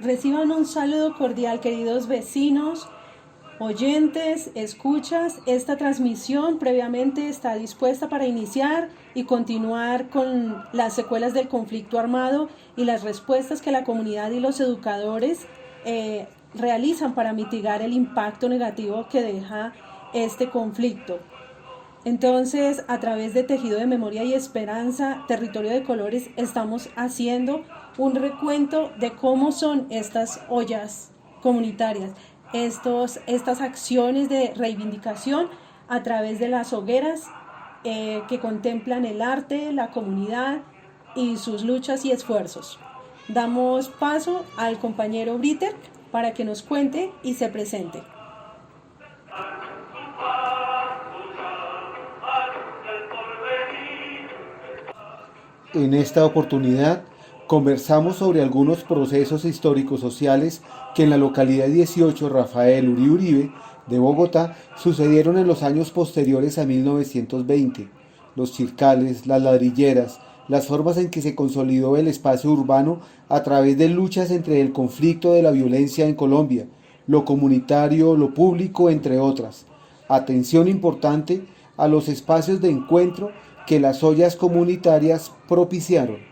Reciban un saludo cordial, queridos vecinos, oyentes, escuchas. Esta transmisión previamente está dispuesta para iniciar y continuar con las secuelas del conflicto armado y las respuestas que la comunidad y los educadores realizan para mitigar el impacto negativo que deja este conflicto. Entonces, a través de Tejido de Memoria y Esperanza, Territorio de Colores, estamos haciendo un recuento de cómo son estas ollas comunitarias, estas acciones de reivindicación a través de las hogueras que contemplan el arte, la comunidad y sus luchas y esfuerzos. Damos paso al compañero Britter para que nos cuente y se presente. En esta oportunidad conversamos sobre algunos procesos históricos sociales que en la localidad 18 Rafael Uribe de Bogotá sucedieron en los años posteriores a 1920. Los chircales, las ladrilleras, las formas en que se consolidó el espacio urbano a través de luchas entre el conflicto de la violencia en Colombia, lo comunitario, lo público, entre otras. Atención importante a los espacios de encuentro que las ollas comunitarias propiciaron.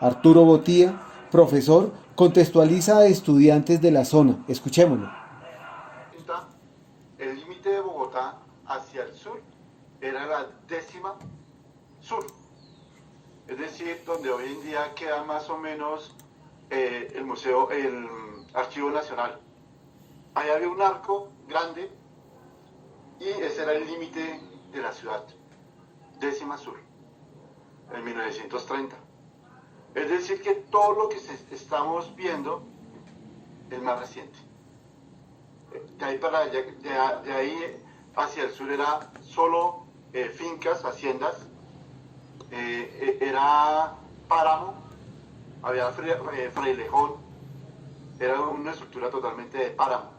Arturo Botía, profesor, contextualiza a estudiantes de la zona. Escuchémoslo. El límite de Bogotá hacia el sur era la 10ª sur, es decir, donde hoy en día queda más o menos el museo, el Archivo Nacional. Ahí había un arco grande y ese era el límite de la ciudad, 10ª sur, en 1930. Es decir, que todo lo que estamos viendo es más reciente. De ahí para allá, de ahí hacia el sur era solo fincas, haciendas, era páramo, había frailejón, era una estructura totalmente de páramo.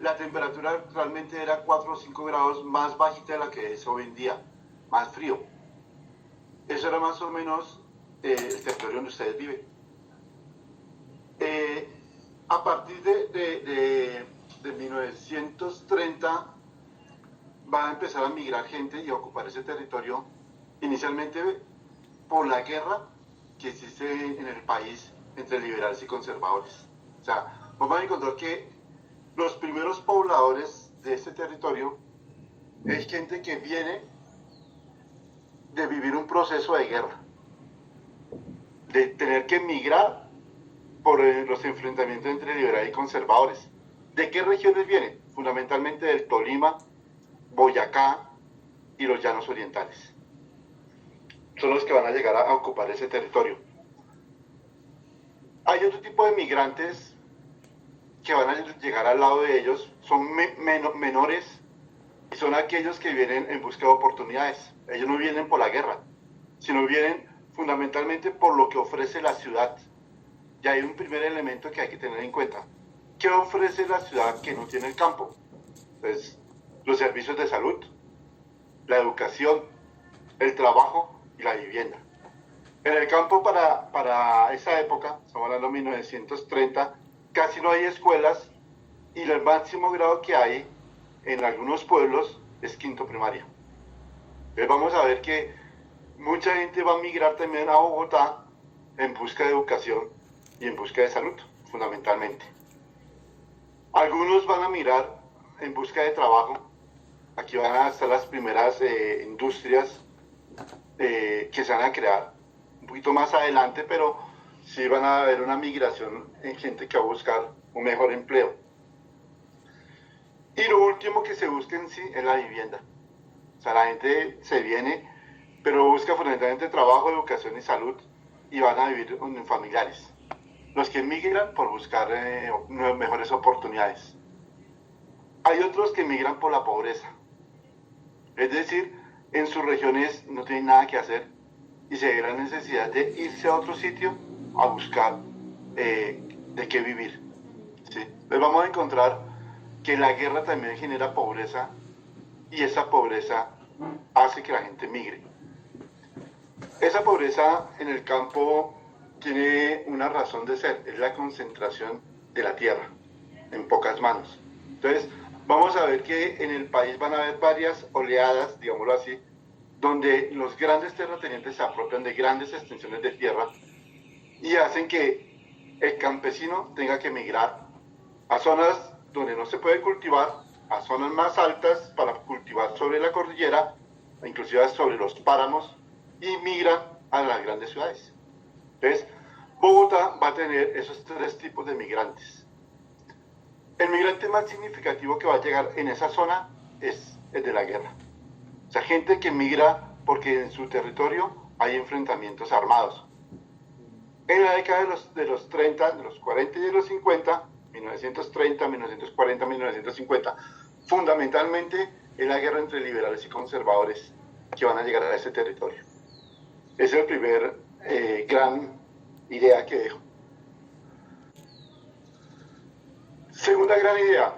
La temperatura realmente era 4 o 5 grados más bajita de la que es hoy en día, más frío. Eso era más o menos el territorio donde ustedes viven. A partir de 1930 va a empezar a migrar gente y a ocupar ese territorio, inicialmente por la guerra que existe en el país entre liberales y conservadores. O sea, vamos a encontrar que los primeros pobladores de este territorio es gente que viene de vivir un proceso de guerra, de tener que migrar por los enfrentamientos entre liberales y conservadores. ¿De qué regiones vienen? Fundamentalmente del Tolima, Boyacá y los llanos orientales. Son los que van a llegar a ocupar ese territorio. Hay otro tipo de migrantes que van a llegar al lado de ellos, son menores y son aquellos que vienen en busca de oportunidades. Ellos no vienen por la guerra, sino vienen fundamentalmente por lo que ofrece la ciudad. Y hay un primer elemento que hay que tener en cuenta. ¿Qué ofrece la ciudad que no tiene el campo? Pues los servicios de salud, la educación, el trabajo y la vivienda. En el campo para esa época, estamos hablando de 1930, casi no hay escuelas y el máximo grado que hay en algunos pueblos es quinto primaria. Entonces vamos a ver que mucha gente va a migrar también a Bogotá en busca de educación y en busca de salud, fundamentalmente. Algunos van a migrar en busca de trabajo. Aquí van a estar las primeras industrias que se van a crear un poquito más adelante, pero sí van a haber una migración en gente que va a buscar un mejor empleo. Y lo último que se busca en sí es la vivienda. O sea, la gente se viene, pero busca fundamentalmente trabajo, educación y salud, y van a vivir con familiares. Los que migran por buscar mejores oportunidades. Hay otros que migran por la pobreza. Es decir, en sus regiones no tienen nada que hacer y se ve la necesidad de irse a otro sitio a buscar de qué vivir. ¿Sí? Entonces vamos a encontrar que la guerra también genera pobreza y esa pobreza hace que la gente migre. Esa pobreza en el campo tiene una razón de ser, es la concentración de la tierra en pocas manos. Entonces, vamos a ver que en el país van a haber varias oleadas, digámoslo así, donde los grandes terratenientes se apropian de grandes extensiones de tierra y hacen que el campesino tenga que migrar a zonas donde no se puede cultivar, a zonas más altas para cultivar sobre la cordillera, inclusive sobre los páramos, y migran a las grandes ciudades. Entonces, Bogotá va a tener esos tres tipos de migrantes. El migrante más significativo que va a llegar en esa zona es el de la guerra. O sea, gente que migra porque en su territorio hay enfrentamientos armados. En la década de los 30, de los 40 y de los 50, 1930, 1940, 1950, fundamentalmente es la guerra entre liberales y conservadores que van a llegar a ese territorio. Esa es la primera gran idea que dejo. Segunda gran idea,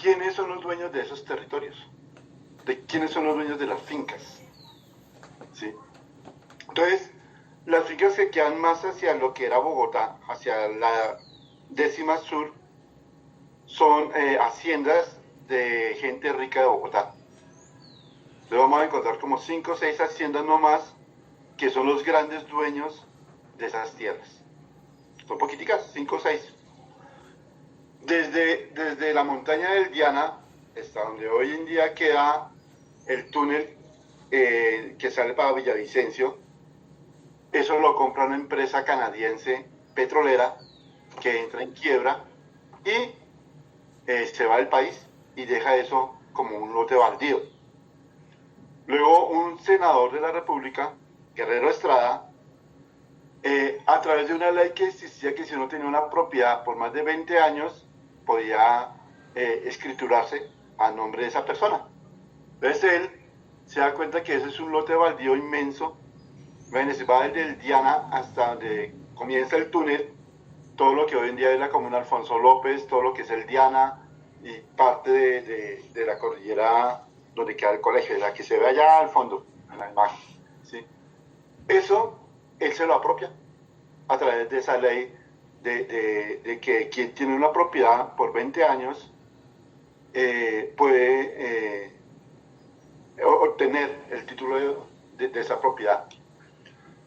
¿quiénes son los dueños de esos territorios? ¿De quiénes son los dueños de las fincas? ¿Sí? Entonces, las fincas que quedan más hacia lo que era Bogotá, hacia la 10ª sur, son haciendas de gente rica de Bogotá. Entonces vamos a encontrar como 5 o 6 haciendas nomás que son los grandes dueños de esas tierras. Son poquiticas, 5 o 6. Desde la montaña del Diana, hasta donde hoy en día queda el túnel que sale para Villavicencio, eso lo compra una empresa canadiense petrolera que entra en quiebra y se va del país y deja eso como un lote baldío. Luego un senador de la República, Guerrero Estrada, a través de una ley que existía que si uno tenía una propiedad por más de 20 años, podía escriturarse a nombre de esa persona. Entonces él se da cuenta que ese es un lote baldío inmenso, va desde el Diana hasta donde comienza el túnel, todo lo que hoy en día es la comuna Alfonso López, todo lo que es el Diana y parte de la cordillera donde queda el colegio, la que se ve allá al fondo, en la imagen. ¿Sí? Eso él se lo apropia a través de esa ley de que quien tiene una propiedad por 20 años puede obtener el título de esa propiedad.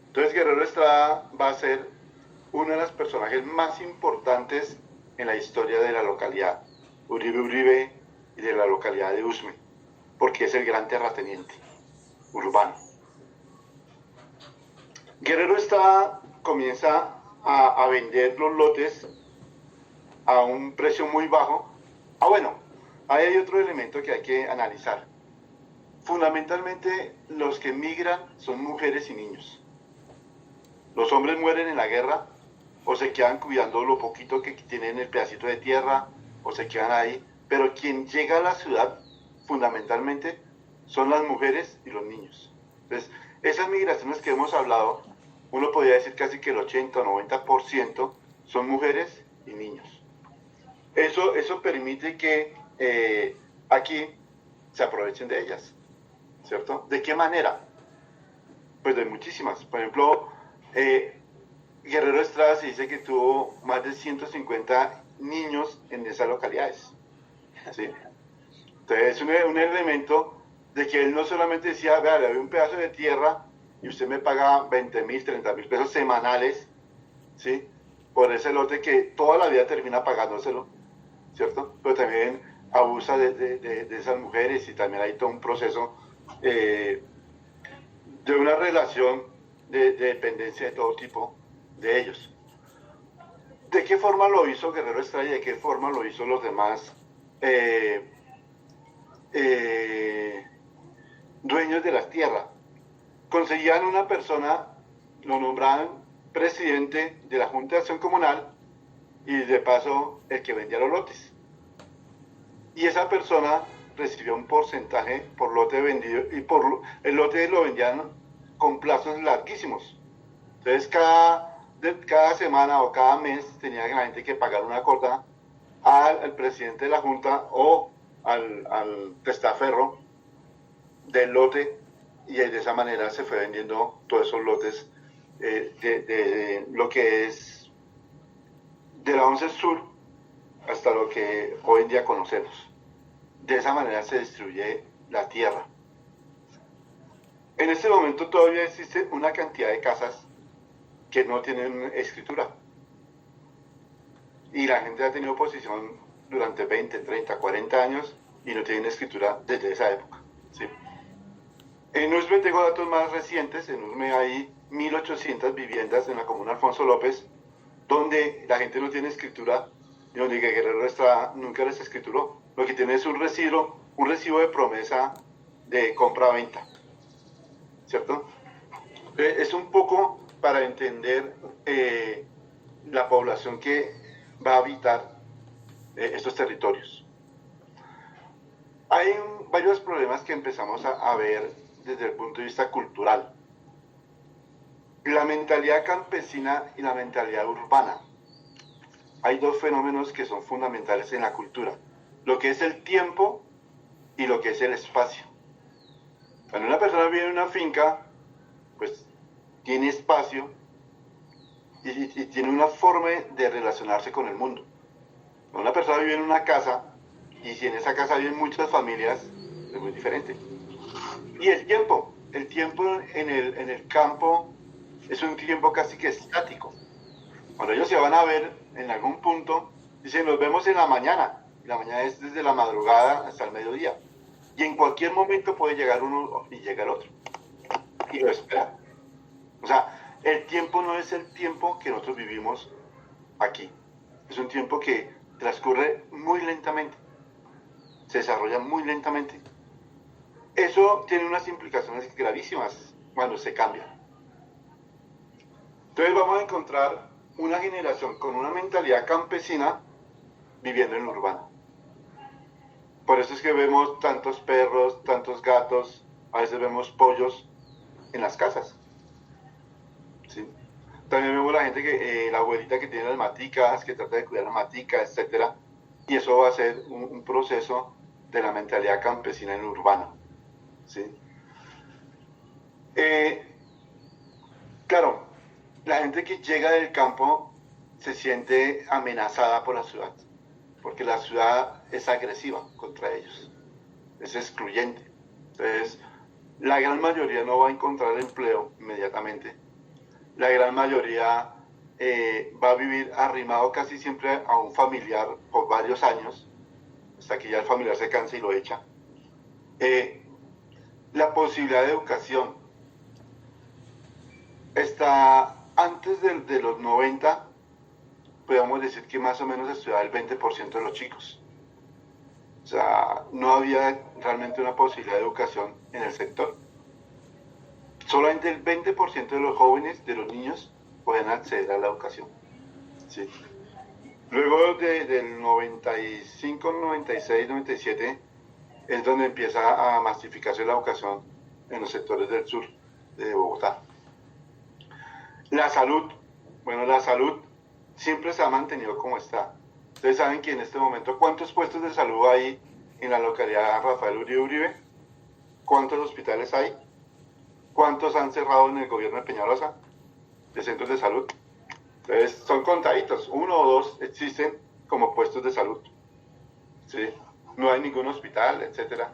Entonces Guerrero Estrada va a ser uno de los personajes más importantes en la historia de la localidad Uribe y de la localidad de Usme, porque es el gran terrateniente urbano. Guerrero Estrada comienza a vender los lotes a un precio muy bajo. Bueno, ahí hay otro elemento que hay que analizar. Fundamentalmente los que migran son mujeres y niños. Los hombres mueren en la guerra o se quedan cuidando lo poquito que tienen el pedacito de tierra o se quedan ahí, pero quien llega a la ciudad fundamentalmente son las mujeres y los niños. Entonces, esas migraciones que hemos hablado, uno podría decir casi que el 80 o 90% son mujeres y niños. Eso permite que aquí se aprovechen de ellas, ¿cierto? ¿De qué manera? Pues de muchísimas. Por ejemplo, Guerrero Estrada se dice que tuvo más de 150 niños en esas localidades. ¿Sí? Entonces es un elemento de que él no solamente decía, vea, le doy un pedazo de tierra y usted me paga 20,000, 30,000 pesos semanales, ¿sí? Por ese lote que toda la vida termina pagándoselo, ¿cierto? Pero también abusa de esas mujeres y también hay todo un proceso de una relación de dependencia de todo tipo de ellos. ¿De qué forma lo hizo Guerrero Estrada y de qué forma lo hizo los demás dueños de la tierra? Conseguían una persona, lo nombraban presidente de la Junta de Acción Comunal y de paso el que vendía los lotes. Y esa persona recibió un porcentaje por lote vendido y por el lote lo vendían con plazos larguísimos. Entonces cada semana o cada mes tenía la gente que pagar una cuota al presidente de la Junta o al testaferro del lote y de esa manera se fue vendiendo todos esos lotes de lo que es de la 11 Sur hasta lo que hoy en día conocemos. De esa manera se distribuye la tierra. En este momento todavía existe una cantidad de casas que no tienen escritura. Y la gente ha tenido posesión durante 20, 30, 40 años y no tienen escritura desde esa época. ¿Sí? En Usme tengo datos más recientes. En Usme hay 1.800 viviendas en la comuna Alfonso López, donde la gente no tiene escritura y donde Guerrero nunca les escrituró. Lo que tiene es un recibo de promesa de compra-venta. ¿Cierto? Es un poco para entender la población que va a habitar estos territorios. Hay varios problemas que empezamos a ver desde el punto de vista cultural. La mentalidad campesina y la mentalidad urbana. Hay dos fenómenos que son fundamentales en la cultura: lo que es el tiempo y lo que es el espacio. Cuando una persona vive en una finca, pues tiene espacio y tiene una forma de relacionarse con el mundo. Cuando una persona vive en una casa y si en esa casa viven muchas familias, es muy diferente. Y el tiempo en el campo es un tiempo casi que estático. Cuando ellos se van a ver en algún punto, dicen nos vemos en la mañana. La mañana es desde la madrugada hasta el mediodía. Y en cualquier momento puede llegar uno y llega el otro. Y lo espera. O sea, el tiempo no es el tiempo que nosotros vivimos aquí. Es un tiempo que transcurre muy lentamente. Se desarrolla muy lentamente. Eso tiene unas implicaciones gravísimas cuando se cambia. Entonces vamos a encontrar una generación con una mentalidad campesina viviendo en lo urbano. Por eso es que vemos tantos perros, tantos gatos, a veces vemos pollos en las casas. ¿Sí? También vemos la gente la abuelita que tiene las maticas, que trata de cuidar las maticas, etc. Y eso va a ser un proceso de la mentalidad campesina en lo urbano. ¿Sí? Claro, la gente que llega del campo se siente amenazada por la ciudad, porque la ciudad es agresiva contra ellos, es excluyente. Entonces, la gran mayoría no va a encontrar empleo inmediatamente. La gran mayoría va a vivir arrimado casi siempre a un familiar por varios años, hasta que ya el familiar se cansa y lo echa. La posibilidad de educación está antes de los 90, podríamos decir que más o menos estudiaba el 20% de los chicos. O sea, no había realmente una posibilidad de educación en el sector. Solamente el 20% de los jóvenes, de los niños, pueden acceder a la educación. ¿Sí? Luego del 95, 96, 97, es donde empieza a masificarse la educación en los sectores del sur de Bogotá. La salud, bueno, la salud siempre se ha mantenido como está. Ustedes saben que en este momento, ¿cuántos puestos de salud hay en la localidad Rafael Uribe Uribe? ¿Cuántos hospitales hay? ¿Cuántos han cerrado en el gobierno de Peñalosa de centros de salud? Entonces, son contaditos, 1 o 2 existen como puestos de salud. ¿Sí? No hay ningún hospital, etc.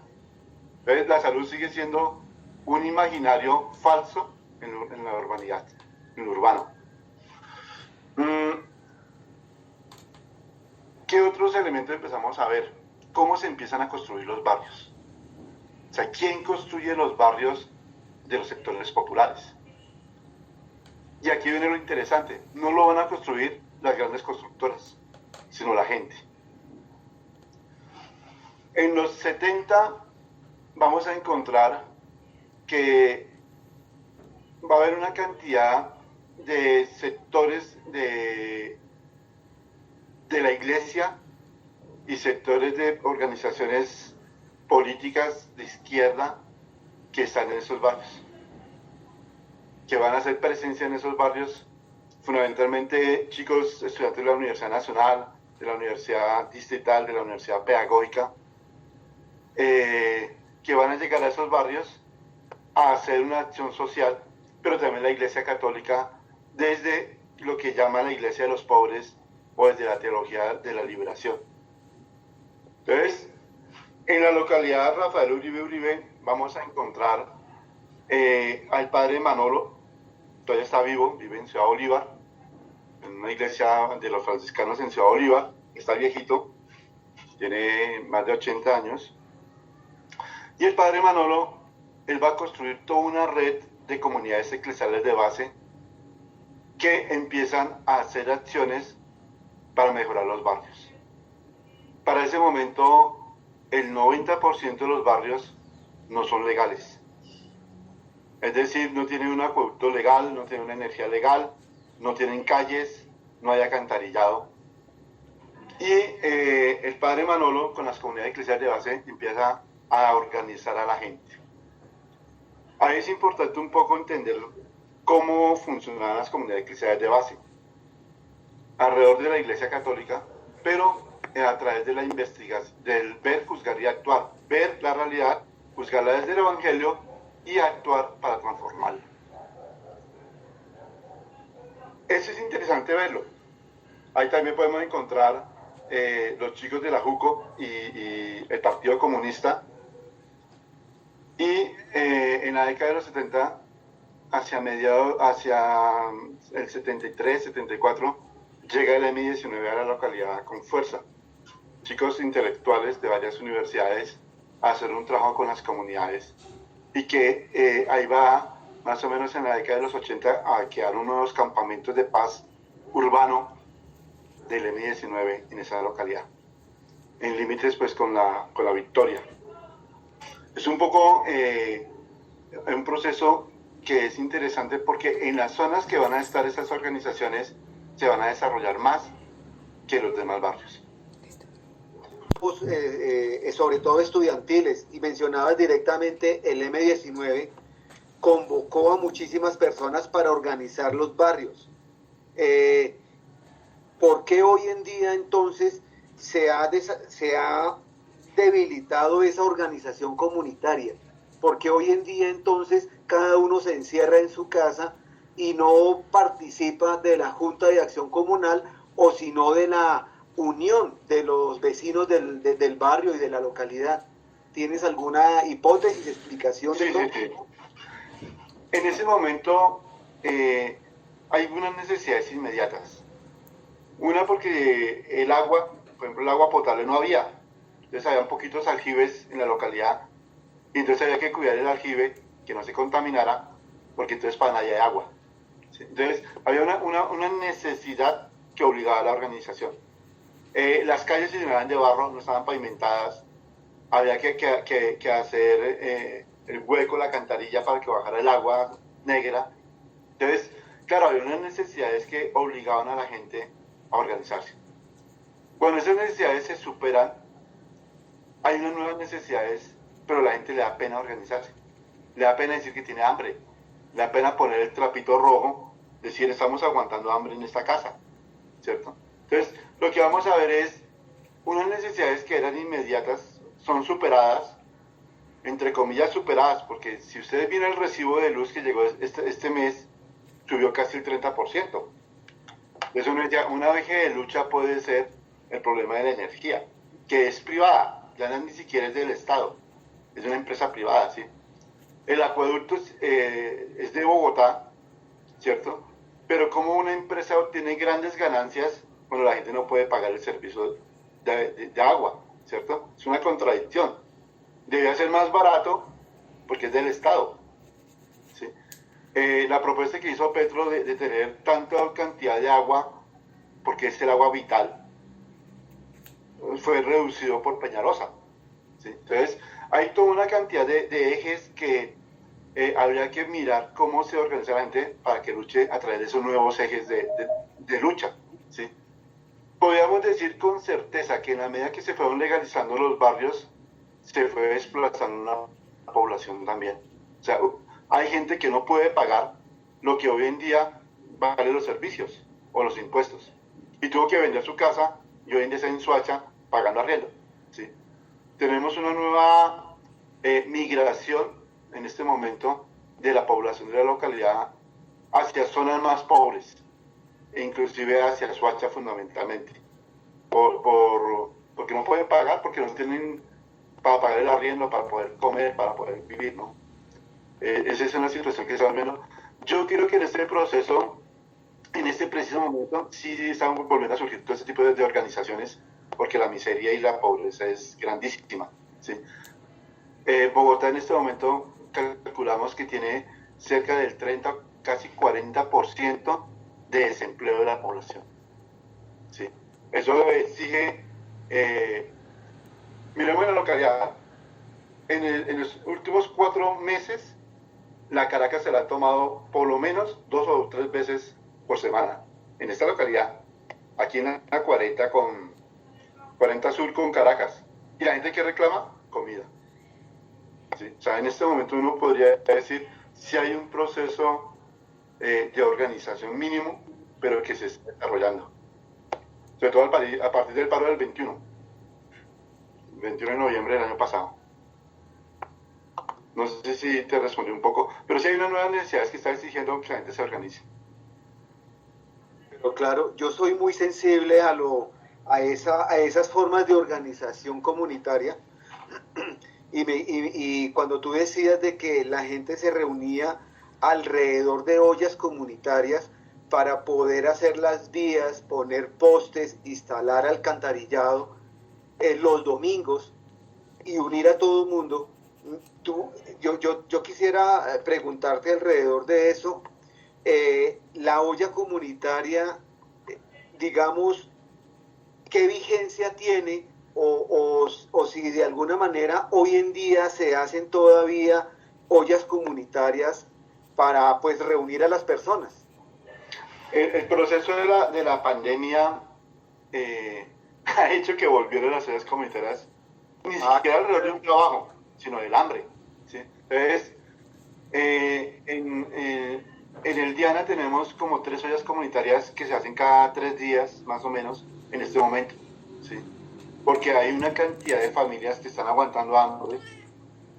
Entonces, la salud sigue siendo un imaginario falso en la urbanidad, en lo urbano. ¿Qué otros elementos empezamos a ver? ¿Cómo se empiezan a construir los barrios? O sea, ¿quién construye los barrios de los sectores populares? Y aquí viene lo interesante, no lo van a construir las grandes constructoras, sino la gente. En los 70 vamos a encontrar que va a haber una cantidad de sectores de la iglesia y sectores de organizaciones políticas de izquierda que están en esos barrios, que van a hacer presencia en esos barrios, fundamentalmente chicos estudiantes de la Universidad Nacional, de la Universidad Distrital, de la Universidad Pedagógica, que van a llegar a esos barrios a hacer una acción social pero también la Iglesia Católica desde lo que llama la Iglesia de los Pobres o desde la teología de la liberación. Entonces, en la localidad de Rafael Uribe Uribe vamos a encontrar al padre Manolo, todavía está vivo, vive en Ciudad Bolívar, en una iglesia de los franciscanos en Ciudad Bolívar, está viejito, tiene más de 80 años, y el padre Manolo, él va a construir toda una red de comunidades eclesiales de base que empiezan a hacer acciones para mejorar los barrios. Para ese momento, el 90% de los barrios no son legales. Es decir, no tienen un acueducto legal, no tienen una energía legal, no tienen calles, no hay alcantarillado. Y el padre Manolo, con las comunidades eclesiales de base, empieza a organizar a la gente. Ahí es importante un poco entender cómo funcionan las comunidades eclesiales de base alrededor de la Iglesia Católica, pero a través de la investigación, del ver, juzgar y actuar, ver la realidad, juzgarla desde el Evangelio y actuar para transformarla. Eso es interesante verlo. Ahí también podemos encontrar los chicos de la JUCO y el Partido Comunista. Y en la década de los 70, hacia el 73, 74, llega el M-19 a la localidad con fuerza. Chicos intelectuales de varias universidades a hacer un trabajo con las comunidades y que ahí va más o menos en la década de los 80 a quedar unos nuevos campamentos de paz urbano del M-19 en esa localidad, en límites pues con la Victoria. Es un poco un proceso que es interesante porque en las zonas que van a estar estas organizaciones se van a desarrollar más que los demás barrios. Sobre todo estudiantiles, y mencionabas directamente el M-19 convocó a muchísimas personas para organizar los barrios. ¿Por qué hoy en día entonces se ha debilitado esa organización comunitaria? ¿Por qué hoy en día entonces cada uno se encierra en su casa y no participa de la Junta de Acción Comunal o sino de la unión de los vecinos del barrio y de la localidad? ¿Tienes alguna hipótesis, explicación de todo? Sí. En ese momento hay unas necesidades inmediatas. Una porque el agua, por ejemplo el agua potable no había. Entonces había poquitos aljibes en la localidad y entonces había que cuidar el aljibe, que no se contaminara, porque entonces para nadie hay agua. ¿Sí? Entonces había una necesidad que obligaba a la organización. Las calles se llenaban de barro, no estaban pavimentadas, había que hacer el hueco, la alcantarilla para que bajara el agua negra. Entonces, claro, había unas necesidades que obligaban a la gente a organizarse. Cuando esas necesidades se superan, hay unas nuevas necesidades, pero a la gente le da pena organizarse. Le da pena decir que tiene hambre, le da pena poner el trapito rojo, decir estamos aguantando hambre en esta casa, ¿cierto? Entonces, lo que vamos a ver es unas necesidades que eran inmediatas, son superadas, entre comillas superadas, porque si ustedes vieron el recibo de luz que llegó este mes, subió casi el 30%. Eso una eje de lucha puede ser el problema de la energía, que es privada, ya no ni siquiera es del Estado, es una empresa privada, ¿sí? El acueducto es de Bogotá, ¿cierto? Pero como una empresa obtiene grandes ganancias cuando la gente no puede pagar el servicio de agua, ¿cierto? Es una contradicción. Debería ser más barato porque es del Estado, ¿sí? La propuesta que hizo Petro de tener tanta cantidad de agua, porque es el agua vital, fue reducido por Peñalosa, ¿sí? Entonces, hay toda una cantidad de ejes que habría que mirar cómo se organiza la gente para que luche a través de esos nuevos ejes de lucha, ¿sí? Podríamos decir con certeza que en la medida que se fueron legalizando los barrios, se fue desplazando una población también. O sea, hay gente que no puede pagar lo que hoy en día vale los servicios o los impuestos. Y tuvo que vender su casa y hoy en día está en Soacha pagando arriendo, ¿sí? Tenemos una nueva migración en este momento de la población de la localidad hacia zonas más pobres, e inclusive hacia Soacha fundamentalmente, porque no pueden pagar, porque no tienen para pagar el arriendo, para poder comer, para poder vivir, ¿no? Esa es una situación que es al menos. Yo quiero que en este proceso, en este preciso momento, sí están volviendo a surgir todo este tipo de organizaciones, porque la miseria y la pobreza es grandísima, ¿sí? Bogotá en este momento calculamos que tiene cerca del 30, casi 40% de desempleo de la población, ¿sí? Eso exige, miremos en la localidad, en los últimos 4 meses, la Caracas se la ha tomado por lo menos 2 o 3 veces por semana, en esta localidad, aquí en la 40 Sur con Caracas, y la gente que reclama, comida. ¿Sí? O sea, en este momento uno podría decir si hay un proceso de organización mínimo, pero que se está desarrollando. Sobre todo a partir del paro del 21 de noviembre del año pasado. No sé si te respondí un poco, pero sí hay una nueva necesidad que está exigiendo que la gente se organice. Pero claro, yo soy muy sensible a esas formas de organización comunitaria. Y cuando tú decías de que la gente se reunía alrededor de ollas comunitarias para poder hacer las vías, poner postes, instalar alcantarillado los domingos y unir a todo el mundo, yo quisiera preguntarte alrededor de eso, la olla comunitaria, digamos, ¿qué vigencia tiene? O si de alguna manera hoy en día se hacen todavía ollas comunitarias para pues reunir a las personas. El proceso de la pandemia ha hecho que volvieran las ollas comunitarias ni siquiera alrededor de un trabajo, sino del hambre, ¿sí? Entonces, en el Diana tenemos como 3 ollas comunitarias que se hacen cada 3 días, más o menos, en este momento, ¿sí? Porque hay una cantidad de familias que están aguantando hambre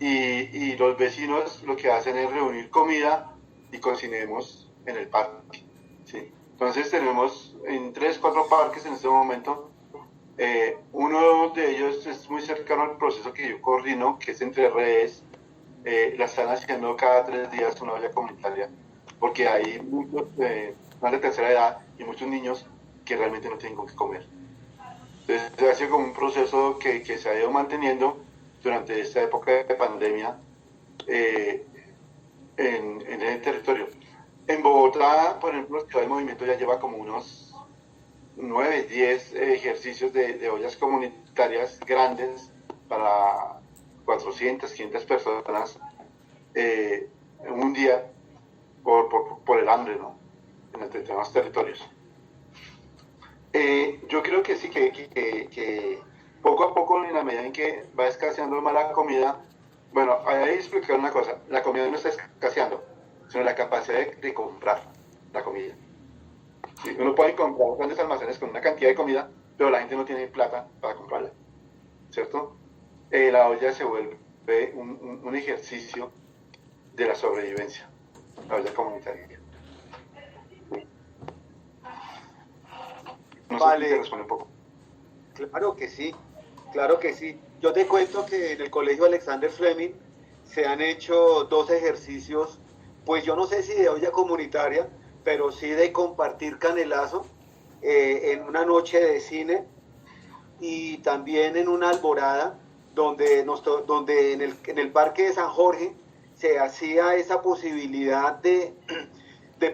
y los vecinos lo que hacen es reunir comida y cocinemos en el parque, ¿sí? Entonces tenemos en 3, 4 parques en este momento. Uno de ellos es muy cercano al proceso que yo coordino, que es Entre Redes. La están haciendo cada 3 días una olla comunitaria, porque hay muchos más de tercera edad y muchos niños que realmente no tienen con qué comer. Entonces ha sido como un proceso que se ha ido manteniendo durante esta época de pandemia en el territorio. En Bogotá, por ejemplo, Ciudad del Movimiento ya lleva como unos 9, 10 ejercicios de ollas comunitarias grandes para 400, 500 personas en un día por el hambre, ¿no? En los territorios. Yo creo que sí, que poco a poco, en la medida en que va escaseando más la comida, bueno, hay que explicar una cosa, la comida no está escaseando, sino la capacidad de comprar la comida. Sí, uno puede comprar grandes almacenes con una cantidad de comida, pero la gente no tiene plata para comprarla, ¿cierto? La olla se vuelve un ejercicio de la sobrevivencia, la olla comunitaria. No sé si te responde un poco. Claro que sí, claro que sí. Yo te cuento que en el Colegio Alexander Fleming se han hecho 2 ejercicios, pues yo no sé si de olla comunitaria, pero sí de compartir canelazo en una noche de cine y también en una alborada donde en el Parque de San Jorge se hacía esa posibilidad de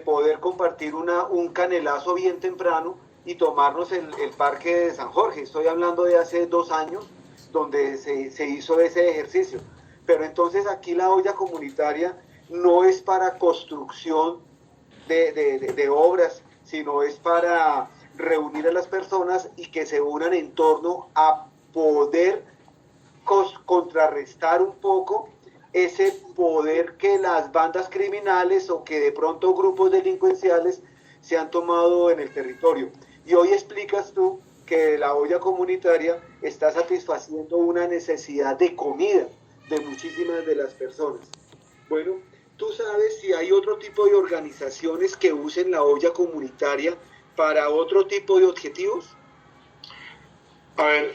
poder compartir un canelazo bien temprano y tomarnos el Parque de San Jorge. Estoy hablando de hace 2 años, donde se hizo ese ejercicio. Pero entonces aquí la olla comunitaria no es para construcción de obras, sino es para reunir a las personas y que se unan en torno a poder contrarrestar un poco ese poder que las bandas criminales o que de pronto grupos delincuenciales se han tomado en el territorio. Y hoy explicas tú que la olla comunitaria está satisfaciendo una necesidad de comida de muchísimas de las personas. Bueno, ¿Tú sabes si hay otro tipo de organizaciones que usen la olla comunitaria para otro tipo de objetivos? A ver,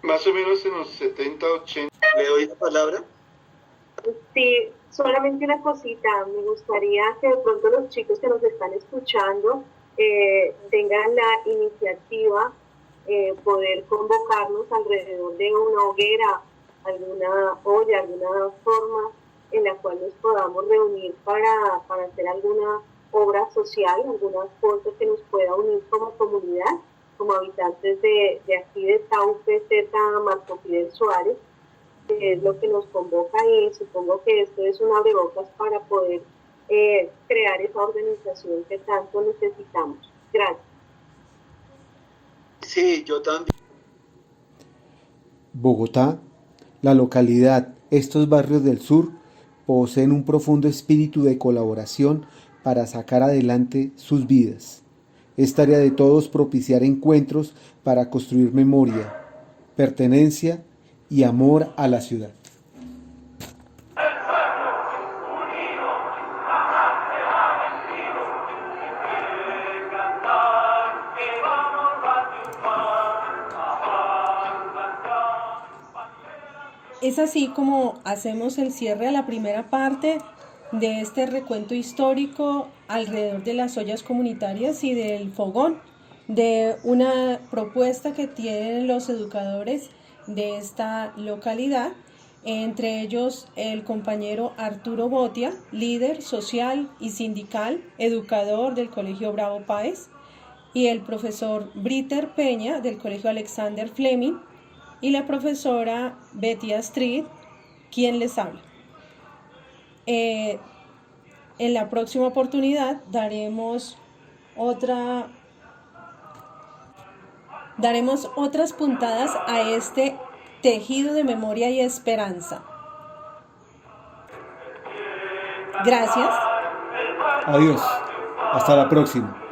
más o menos en los 70, 80. Le doy la palabra. Sí, solamente una cosita, me gustaría que de pronto los chicos que nos están escuchando tengan la iniciativa, poder convocarnos alrededor de una hoguera, alguna olla, alguna forma en la cual nos podamos reunir para hacer alguna obra social, alguna cosa que nos pueda unir como comunidad, como habitantes de aquí de Taupe, Z, Marco Fidel Suárez, que es lo que nos convoca, y supongo que esto es un abrebocas para poder crear esa organización que tanto necesitamos. Gracias. Sí, yo también. Bogotá, la localidad, estos barrios del sur poseen un profundo espíritu de colaboración para sacar adelante sus vidas. Es tarea de todos propiciar encuentros para construir memoria, pertenencia y amor a la ciudad. Es así como hacemos el cierre a la primera parte de este recuento histórico alrededor de las ollas comunitarias y del fogón, de una propuesta que tienen los educadores de esta localidad, entre ellos el compañero Arturo Botia, líder social y sindical, educador del Colegio Bravo Páez, y el profesor Britter Peña del Colegio Alexander Fleming, y la profesora Betty Astrid, quien les habla. En la próxima oportunidad daremos otras puntadas a este tejido de memoria y esperanza. Gracias. Adiós. Hasta la próxima.